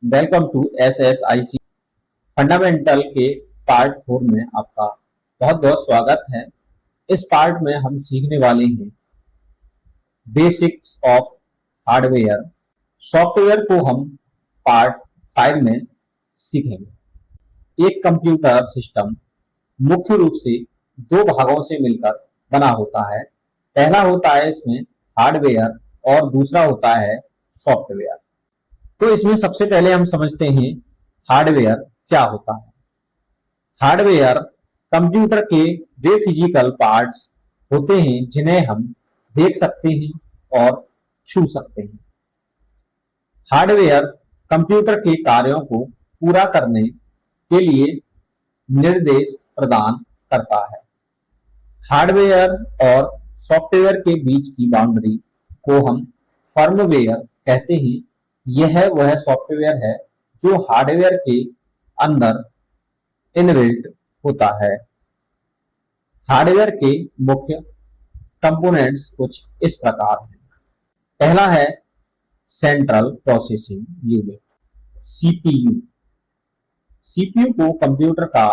Welcome to SSIC fundamental के part 4 में आपका बहुत बहुत स्वागत है। इस पार्ट में हम सीखने वाले हैं बेसिक्स ऑफ हार्डवेयर। सॉफ्टवेयर को हम पार्ट 5 में सीखेंगे। एक कंप्यूटर सिस्टम मुख्य रूप से दो भागों से मिलकर बना होता है। पहला होता है इसमें हार्डवेयर और दूसरा होता है सॉफ्टवेयर। तो इसमें सबसे पहले हम समझते हैं हार्डवेयर क्या होता है। हार्डवेयर कंप्यूटर के वे फिजिकल पार्ट्स होते हैं जिन्हें हम देख सकते हैं और छू सकते हैं। हार्डवेयर कंप्यूटर के कार्यों को पूरा करने के लिए निर्देश प्रदान करता है। हार्डवेयर और सॉफ्टवेयर के बीच की बाउंड्री को हम फर्मवेयर कहते हैं। यह वह सॉफ्टवेयर है जो हार्डवेयर के अंदर इनबिल्ट होता है। हार्डवेयर के मुख्य कंपोनेंट्स कुछ इस प्रकार हैं। पहला है central processing unit, CPU. CPU को कंप्यूटर का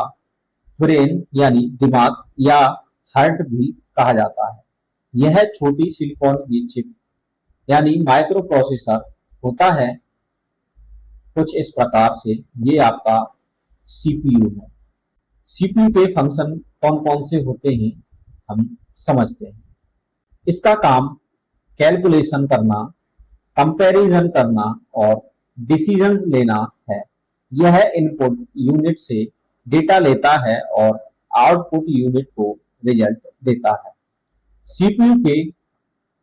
ब्रेन यानी दिमाग या हार्ट भी कहा जाता है। यह छोटी सिलिकॉन की चिप यानी माइक्रो प्रोसेसर होता है। कुछ इस प्रकार से ये आपका सीपीयू है। सीपीयू के फंक्शन कौन कौन से होते हैं हम समझते हैं। इसका काम कैलकुलेशन करना, कंपैरिजन करना और डिसीजन लेना है। यह इनपुट यूनिट से डेटा लेता है और आउटपुट यूनिट को रिजल्ट देता है। सीपीयू के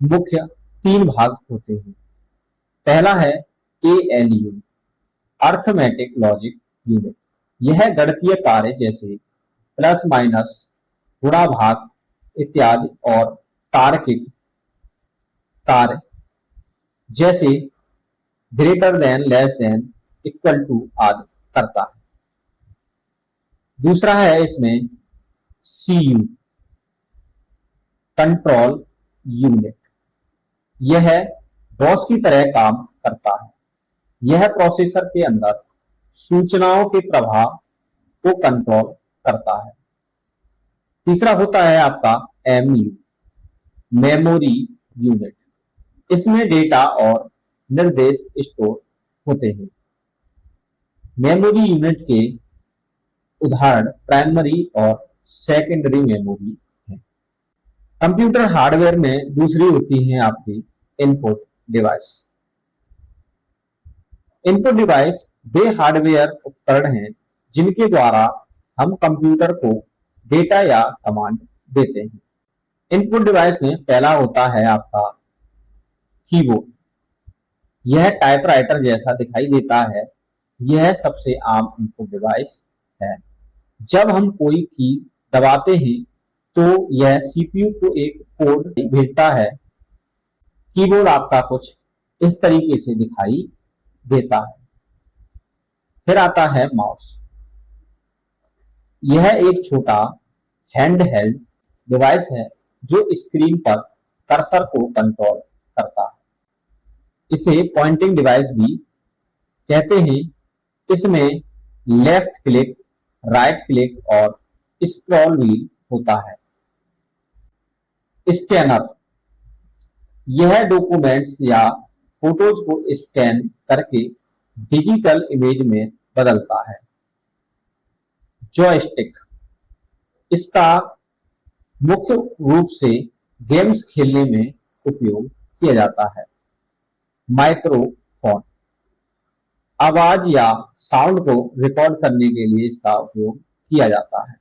मुख्य तीन भाग होते हैं। पहला है एएलयू, अर्थमेटिक लॉजिक यूनिट। यह गणितीय कार्य जैसे प्लस माइनस, गुणा भाग इत्यादि और तार्किक कार्य जैसे greater than, less than, equal to आदि करता है। दूसरा है इसमें सीयू, कंट्रोल यूनिट। यह बॉस की तरह काम करता है। यह प्रोसेसर के अंदर सूचनाओं के प्रवाह को कंट्रोल करता है। तीसरा होता है आपका एमयू, मेमोरी यूनिट। इसमें डेटा और निर्देश स्टोर होते हैं। मेमोरी यूनिट के उदाहरण प्राइमरी और सेकेंडरी मेमोरी है। कंप्यूटर हार्डवेयर में दूसरी होती है आपकी इनपुट डिवाइस। इनपुट डिवाइस वे हार्डवेयर उपकरण हैं जिनके द्वारा हम कंप्यूटर को डेटा या कमांड देते हैं। इनपुट डिवाइस में पहला होता है आपका कीबोर्ड। यह टाइपराइटर जैसा दिखाई देता है। यह सबसे आम इनपुट डिवाइस है। जब हम कोई की दबाते हैं तो यह सीपीयू को एक कोड भेजता है। कीबोर्ड आपका कुछ इस तरीके से दिखाई देता है। फिर आता है माउस। यह एक छोटा हैंड हेल्ड डिवाइस है जो स्क्रीन पर कर्सर को कंट्रोल करता है। इसे पॉइंटिंग डिवाइस भी कहते हैं। इसमें लेफ्ट क्लिक, राइट क्लिक और स्क्रॉल व्हील होता है। स्कैनर, यह डॉक्यूमेंट्स या फोटोज को स्कैन करके डिजिटल इमेज में बदलता है। जॉयस्टिक, इसका मुख्य रूप से गेम्स खेलने में उपयोग किया जाता है। माइक्रोफोन, आवाज या साउंड को रिकॉर्ड करने के लिए इसका उपयोग किया जाता है।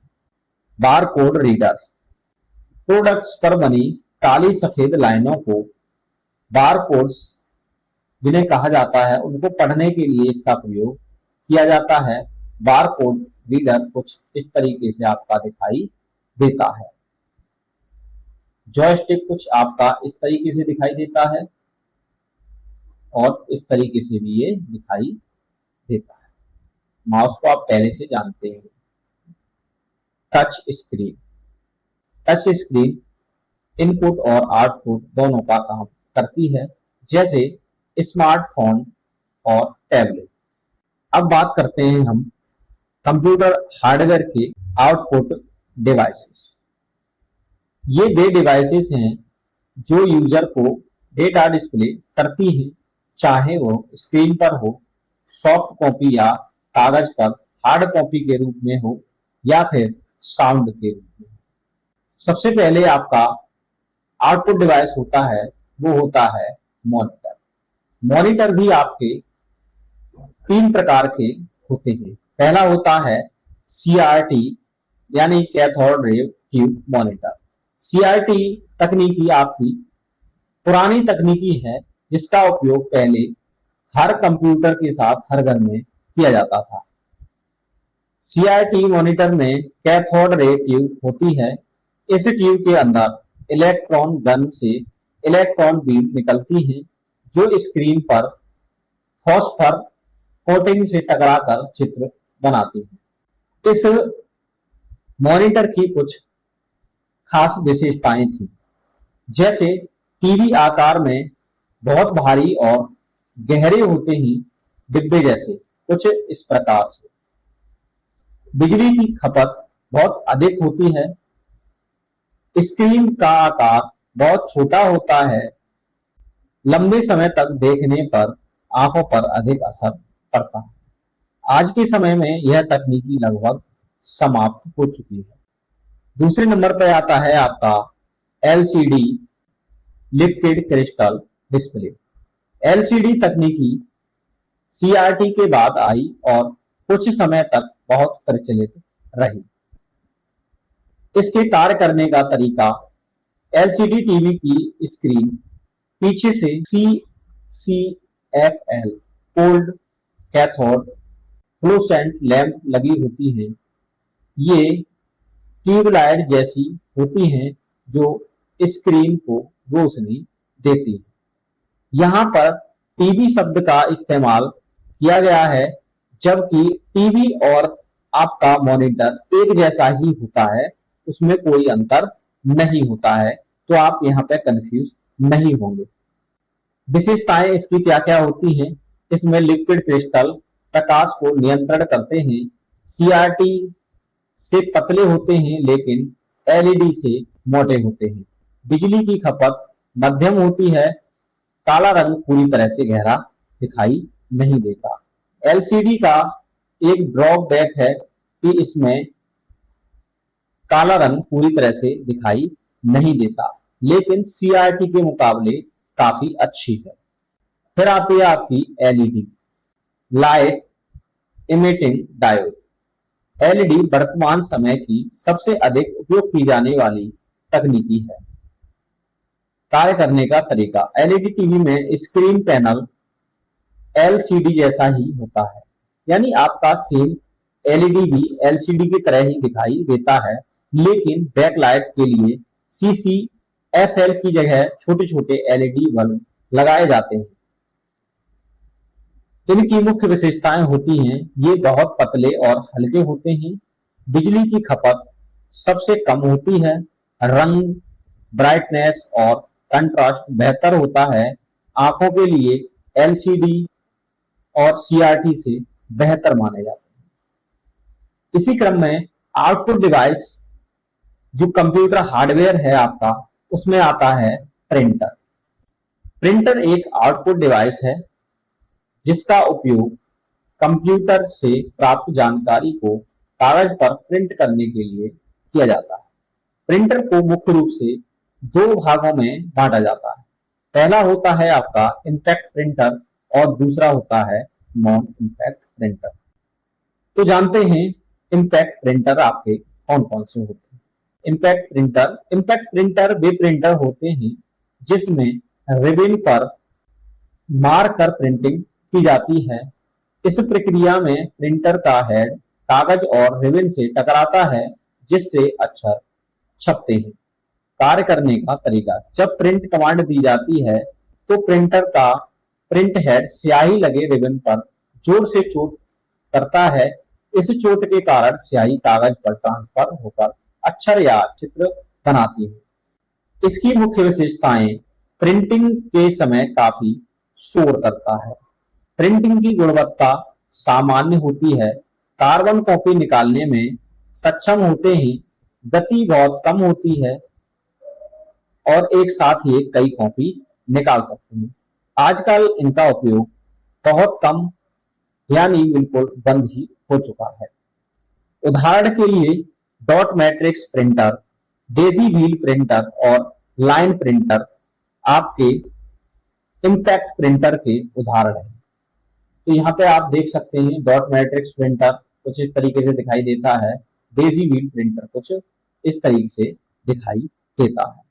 बारकोड रीडर, प्रोडक्ट्स पर बनी काली सफेद लाइनों को बारकोड्स जिन्हें कहा जाता है उनको पढ़ने के लिए इसका प्रयोग किया जाता है। बारकोड रीडर कुछ इस तरीके से आपका दिखाई देता है। जॉयस्टिक कुछ आपका इस तरीके से दिखाई देता है और इस तरीके से भी ये दिखाई देता है। माउस को आप पहले से जानते हैं। Touch screen, touch screen input और आउटपुट दोनों का काम करती है, जैसे स्मार्टफोन और टैबलेट। अब बात करते हैं हम कंप्यूटर हार्डवेयर के आउटपुट डिवाइसेस। ये वे डिवाइसेस हैं जो यूजर को डेटा डिस्प्ले करती हैं, चाहे वो स्क्रीन पर हो, सॉफ्ट कॉपी या कागज पर हार्ड कॉपी के रूप में हो, या फिर साउंड के रूप में। सबसे पहले आपका आउटपुट डिवाइस होता है, वो होता है मॉनिटर। मॉनिटर भी आपके तीन प्रकार के होते हैं। पहला होता है CRT यानी cathode ray tube monitor. CRT तकनीकी आपकी पुरानी तकनीकी है, जिसका उपयोग पहले हर कंप्यूटर के साथ हर घर में किया जाता था। CRT मॉनिटर में कैथोड रे ट्यूब होती है। इस ट्यूब के अंदर इलेक्ट्रॉन गन से इलेक्ट्रॉन बीम निकलती है, जो स्क्रीन पर फॉस्फर कोटिंग से टकराकर चित्र बनाती है। इस मॉनिटर की कुछ खास विशेषताएं थी, जैसे टीवी आकार में बहुत भारी और गहरे होते ही डिब्बे जैसे, कुछ इस प्रकार से। बिजली की खपत बहुत अधिक होती है। स्क्रीन का आकार बहुत छोटा होता है। लंबे समय तक देखने पर आंखों पर अधिक असर पड़ता है। आज के समय में यह तकनीकी लगभग समाप्त हो चुकी है। दूसरे नंबर पर आता है आपका LCD liquid crystal display. LCD तकनीकी CRT के बाद आई और कुछ समय तक बहुत प्रचलित रही। इसके कार्य करने का तरीका, LCD टीवी की स्क्रीन पीछे से CCFL कोल्ड कैथोड फ्लोसेंट लैंप लगी होती है। ये ट्यूबलाइट जैसी होती हैं जो स्क्रीन को रोशनी देती है। यहाँ पर टीवी शब्द का इस्तेमाल किया गया है, जबकि टीवी और आपका मॉनिटर एक जैसा ही होता है, उसमें कोई अंतर नहीं होता है, तो आप यहाँ पे कंफ्यूज नहीं होंगे। विशेषताएं इसकी क्या क्या होती हैं? इसमें लिक्विड क्रिस्टल प्रकाश को नियंत्रण करते हैं। CRT से पतले होते हैं, लेकिन LED से मोटे होते हैं। बिजली की खपत मध्यम होती है। काला रंग पूरी तरह से गहरा दिखाई नहीं देता। LCD का एक ड्रॉबैक है कि इसमें काला रंग पूरी तरह से दिखाई नहीं देता, लेकिन CRT के मुकाबले काफी अच्छी है। फिर आती है आपकी LED light emitting diode. LED वर्तमान समय की सबसे अधिक उपयोग की जाने वाली तकनीकी है। कार्य करने का तरीका, LED टीवी में स्क्रीन पैनल LCD जैसा ही होता है, यानी आपका सेम LED भी LCD की तरह ही दिखाई देता है, लेकिन बैकलाइट के लिए CCFL की जगह छोटे छोटे LED बल्ब लगाए जाते हैं। इनकी मुख्य विशेषताएं होती हैं, ये बहुत पतले और हल्के होते हैं। बिजली की खपत सबसे कम होती है। रंग, ब्राइटनेस और कंट्रास्ट बेहतर होता है। आंखों के लिए LCD और CRT से बेहतर माने जाते हैं। इसी क्रम में आउटपुट डिवाइस, जो कंप्यूटर हार्डवेयर है आपका, उसमें आता है प्रिंटर। प्रिंटर एक आउटपुट डिवाइस है जिसका उपयोग कंप्यूटर से प्राप्त जानकारी को कागज पर प्रिंट करने के लिए किया जाता है। प्रिंटर को मुख्य रूप से दो भागों में बांटा जाता है। पहला होता है आपका इंपैक्ट प्रिंटर और दूसरा होता है नॉन इंपैक्ट प्रिंटर। तो जानते हैं इंपैक्ट प्रिंटर आपके कौन कौन से होते हैं। इंपैक्ट प्रिंटर वे प्रिंटर होते हैं जिसमें रिबन पर मार कर प्रिंटिंग की जाती है। इस प्रक्रिया में प्रिंटर का हेड कागज और रिबन से टकराता है, जिससे अक्षर छपते हैं। कार्य करने का तरीका, जब प्रिंट कमांड दी जाती है तो प्रिंटर का प्रिंट हेड स्याही लगे रिबन पर जोर से चोट करता है। इस चोट के कारण स्याही कागज पर ट्रांसफर होकर अक्षर या चित्र बनाती है। इसकी मुख्य विशेषताएं प्रिंटिंग के समय काफी शोर करता है, प्रिंटिंग की गुणवत्ता सामान्य होती है, कार्बन कॉपी निकालने में सक्षम होते ही गति बहुत कम होती है और एक साथ ही कई कॉपी निकाल सकते हैं। आजकल इनका उपयोग बहुत कम यानी बिल्कुल बंद ही हो चुका है। उदाहरण के लिए dot matrix printer, Daisy wheel printer और लाइन प्रिंटर आपके इम्पैक्ट प्रिंटर के उदाहरण हैं। तो यहाँ पे आप देख सकते हैं डॉट मैट्रिक्स प्रिंटर कुछ इस तरीके से दिखाई देता है, डेजी व्हील प्रिंटर कुछ इस तरीके से दिखाई देता है।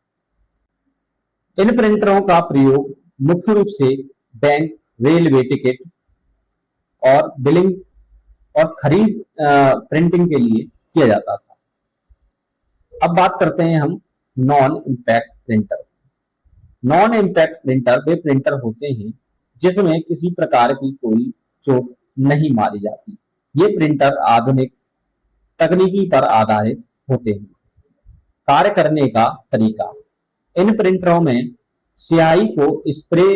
इन प्रिंटरों का प्रयोग मुख्य रूप से बैंक, रेलवे टिकट और बिलिंग और खरीद प्रिंटिंग के लिए किया जाता था। अब बात करते हैं हम non impact printer. Non impact printer वे प्रिंटर होते हैं जिसमें किसी प्रकार की कोई चोट नहीं मारी जाती। ये प्रिंटर आधुनिक तकनीकी पर आधारित होते हैं। कार्य करने का तरीका, इन प्रिंटरों में स्याही को स्प्रे,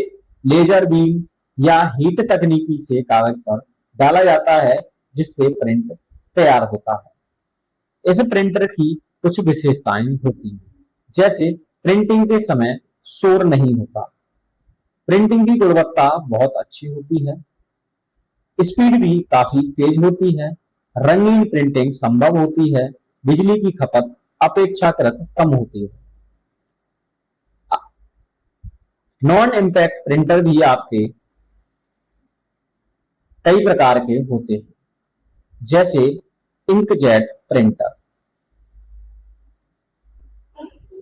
लेजर बीम या हीट तकनीकी से कागज पर डाला जाता है जिससे प्रिंट तैयार होता है। इस प्रिंटर की कुछ विशेषताएं होती हैं, जैसे प्रिंटिंग के समय शोर नहीं होता, प्रिंटिंग की गुणवत्ता बहुत अच्छी होती है, स्पीड भी काफी तेज होती है, रंगीन प्रिंटिंग संभव होती है, बिजली की खपत अपेक्षाकृत कम होती है। नॉन इम्पैक्ट प्रिंटर भी आपके कई प्रकार के होते हैं, जैसे inkjet printer,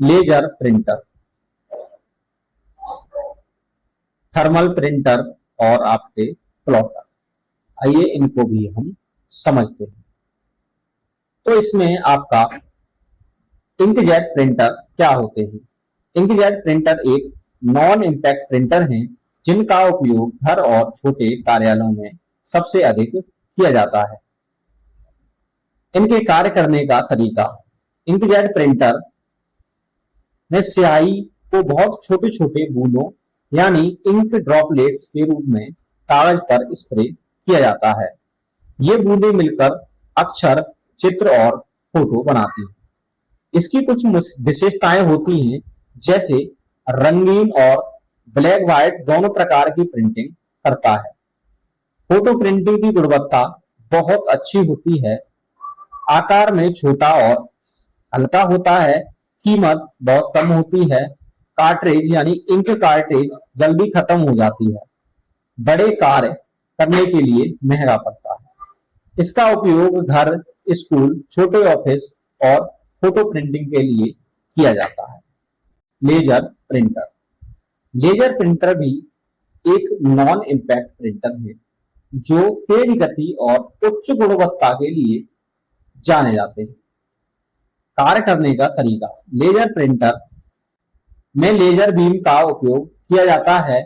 laser printer, thermal printer और आपके प्लॉटर। आइए इनको भी हम समझते हैं। तो इसमें आपका इंकजेट प्रिंटर क्या होते हैं? इंकजेट प्रिंटर एक नॉन इम्पैक्ट प्रिंटर हैं जिनका उपयोग घर और छोटे कार्यालयों में सबसे अधिक किया जाता है। इनके कार्य करने का तरीका, इंकजेट प्रिंटर में स्याही को बहुत छोटे छोटे बूंदों यानी इंक ड्रॉपलेट्स के रूप में कागज पर स्प्रे किया जाता है। ये बूंदें मिलकर अक्षर, चित्र और फोटो बनाती हैं। इसकी कुछ विशेषताएं होती हैं, जैसे रंगीन और ब्लैक व्हाइट दोनों प्रकार की प्रिंटिंग करता है। फोटो प्रिंटिंग की गुणवत्ता बहुत अच्छी होती है, आकार में छोटा और हल्का होता है, कीमत बहुत कम होती है, कार्ट्रिज यानी इंक कार्ट्रिज जल्दी खत्म हो जाती है, बड़े कार्य करने के लिए महंगा पड़ता है। इसका उपयोग घर, स्कूल, छोटे ऑफिस और फोटो प्रिंटिंग के लिए किया जाता है। लेजर प्रिंटर, लेजर प्रिंटर भी एक नॉन इम्पैक्ट प्रिंटर है जो तेज गति और उच्च गुणवत्ता के लिए जाने जाते हैं। कार्य करने का तरीका, लेजर प्रिंटर में लेजर बीम का उपयोग किया जाता है।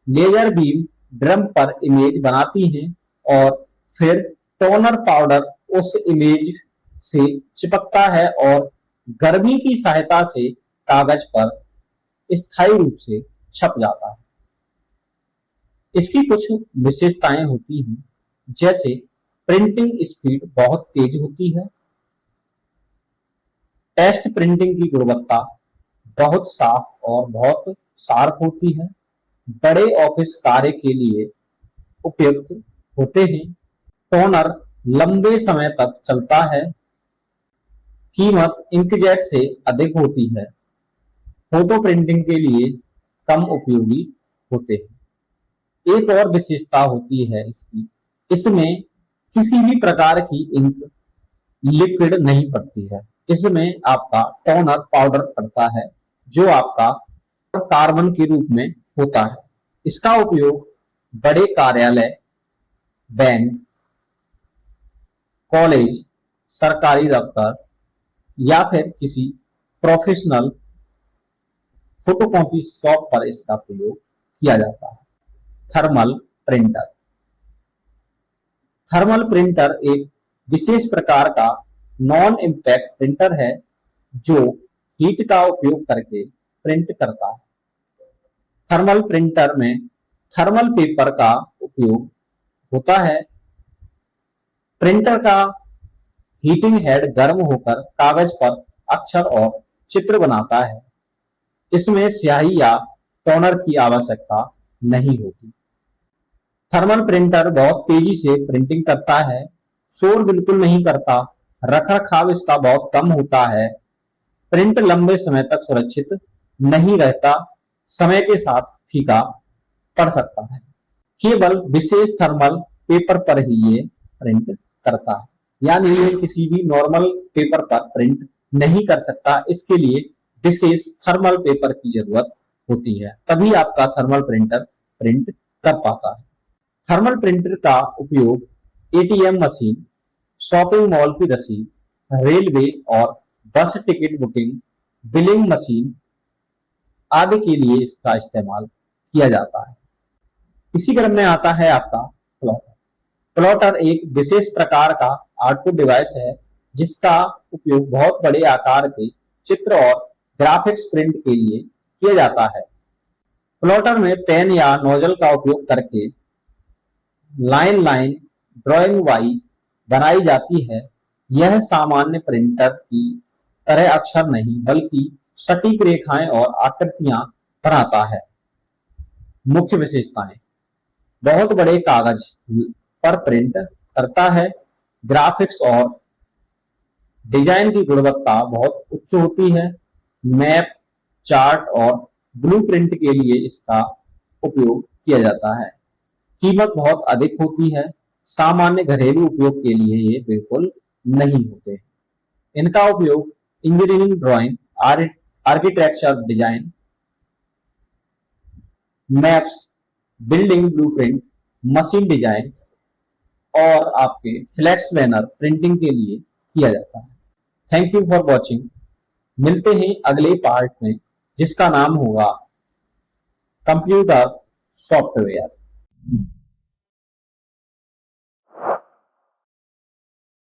लेजर बीम ड्रम पर इमेज बनाती है और फिर टोनर पाउडर उस इमेज से चिपकता है और गर्मी की सहायता से कागज पर स्थायी रूप से छप जाता है। इसकी कुछ विशेषताएं होती हैं, जैसे प्रिंटिंग स्पीड बहुत तेज होती है, टेस्ट प्रिंटिंग की गुणवत्ता बहुत साफ और बहुत शार्प होती है, बड़े ऑफिस कार्य के लिए उपयुक्त होते हैं, टोनर लंबे समय तक चलता है, कीमत इंकजेट से अधिक होती है, फोटो प्रिंटिंग के लिए कम उपयोगी होते हैं। एक और विशेषता होती है इसकी, इसमें किसी भी प्रकार की इंक लिक्विड नहीं पड़ती है। इसमें आपका टोनर पाउडर पड़ता है जो आपका कार्बन के रूप में होता है। इसका उपयोग बड़े कार्यालय, बैंक, कॉलेज, सरकारी दफ्तर या फिर किसी प्रोफेशनल फोटोकॉपी शॉप पर इसका प्रयोग किया जाता है। थर्मल प्रिंटर, थर्मल प्रिंटर एक विशेष प्रकार का नॉन इम्पैक्ट प्रिंटर है जो हीट का उपयोग करके प्रिंट करता है। थर्मल प्रिंटर में थर्मल पेपर का उपयोग होता है। प्रिंटर का हीटिंग हेड गर्म होकर कागज पर अक्षर और चित्र बनाता है। इसमें स्याही या टोनर की आवश्यकता नहीं होती। थर्मल प्रिंटर बहुत तेजी से प्रिंटिंग करता है, शोर बिल्कुल नहीं करता, रखरखाव इसका बहुत कम होता है, प्रिंट लंबे समय तक सुरक्षित नहीं रहता, समय के साथ फीका पड़ सकता है। केवल विशेष थर्मल पेपर पर ही ये प्रिंट करता है, यानी ये किसी भी नॉर्मल पेपर पर प्रिंट नहीं कर सकता। इसके लिए विशेष थर्मल पेपर की जरूरत होती है, तभी आपका थर्मल प्रिंटर प्रिंट कर पाता है। थर्मल प्रिंटर का उपयोग एटीएम मशीन, शॉपिंग मॉल की रसीद, रेलवे और बस टिकट बुकिंग, बिलिंग मशीन आदि के लिए इसका इस्तेमाल किया जाता है। इसी क्रम में आता है आपका प्लॉटर। प्लॉटर एक विशेष प्रकार का आउटपुट डिवाइस है जिसका उपयोग बहुत बड़े आकार के चित्र और ग्राफिक्स प्रिंट के लिए किया जाता है। प्लॉटर में पेन या नोजल का उपयोग करके लाइन लाइन ड्राइंग वाई बनाई जाती है। यह सामान्य प्रिंटर की तरह अक्षर नहीं बल्कि सटीक रेखाएं और आकृतियां बनाता है। मुख्य विशेषताएं: बहुत बड़े कागज पर प्रिंट करता है, ग्राफिक्स और डिजाइन की गुणवत्ता बहुत उच्च होती है, मैप, चार्ट और ब्लूप्रिंट के लिए इसका उपयोग किया जाता है। कीमत बहुत अधिक होती है, सामान्य घरेलू उपयोग के लिए ये बिल्कुल नहीं होते। इनका उपयोग engineering drawing, architecture design, maps, building blueprint, machine design और आपके फ्लैक्स बैनर प्रिंटिंग के लिए किया जाता है। Thank you for watching. मिलते हैं अगले पार्ट में जिसका नाम होगा कंप्यूटर सॉफ्टवेयर।